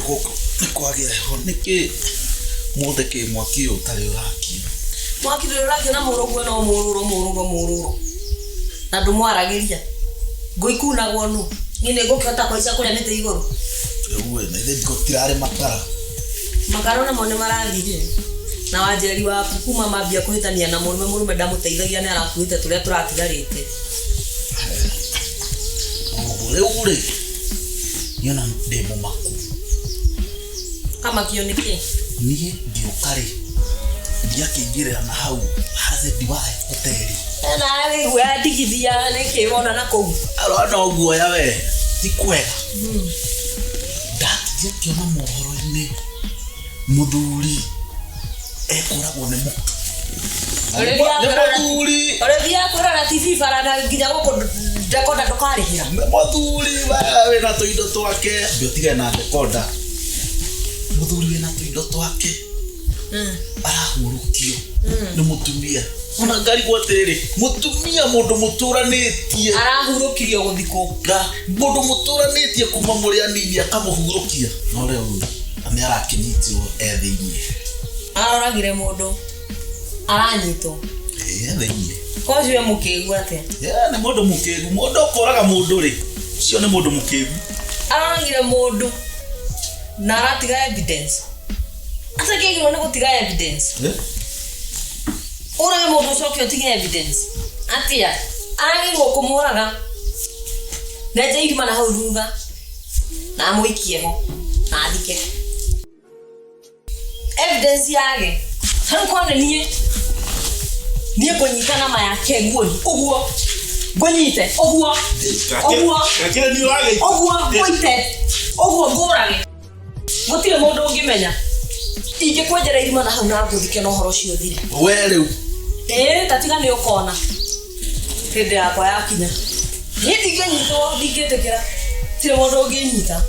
goko kwagä niki mothe kä mwaki å tarä å rakio mwaki rä rakio na må rå guo no må rå ro na ndå mwaragä ria ngå ikunagwo nå nä nä ngå kä hota kwaica kå rä a mä tä igå rå na ithe ngå tirarä makaro namo nä marathire na wanjeri waku kuma mambia kå hä tania na må rå me ndamå teithagia nä arakuä te tå rä a tå ratigarä te rä u rä nyona ndä må maku kamakio nä kä niä ndiå karä ndiakä ingä rä ra na hau haze ndiwae hoteri narä guoya ndigithia nä kä wona na kå u arona å guoya we ti kwega ndatithio kä ona mohoro-inä må thuri ekåragwo nä må rä thia kwä rora tv baranda nginya gå kå ndekonda ndå karä hä ra må thuri wä na tå indo twake mbä å tigane na ndekonda må thuri wä na tå indo twake arahå kio nä må tumia ona ngarigwo atä rä må tumia må ndå må tå ranä tie arahå rå kirio gå thikå må ndå må tå ranä tie kuma må rä anini akamå hurå kia no rä u nä arakä nyitirwo thä inä aroragire må ndå aranyitwo thä inä kocio må kä gu atä nä må ndå må kä gu må ndå å koraga må ndå rä cio nä må ndå må kä gu aroragire må ndå na aratiga evidence ata kä gä rwo nä gå tiga evidence urage må ndå å coke å tige evidence atä a aragä rwo kå må raga nenja irima na hau thutha na må ikie ho na athike evidence yage hau kone niä ngå nyita nama yake nguoni ũguo ngũnyite ũguo ngũite ũguo ngũrage gũtirĩ mũndũ ũngĩmenya ingĩkwenjera irima na hau na ngũthike na ũhoro ũcio ũthire we rĩu tatiga nĩ ũkona hĩndĩ yakwa yakinya niĩ ndingĩnyitwo ndingĩtĩkĩra tirĩ mũndũ ũngĩnyita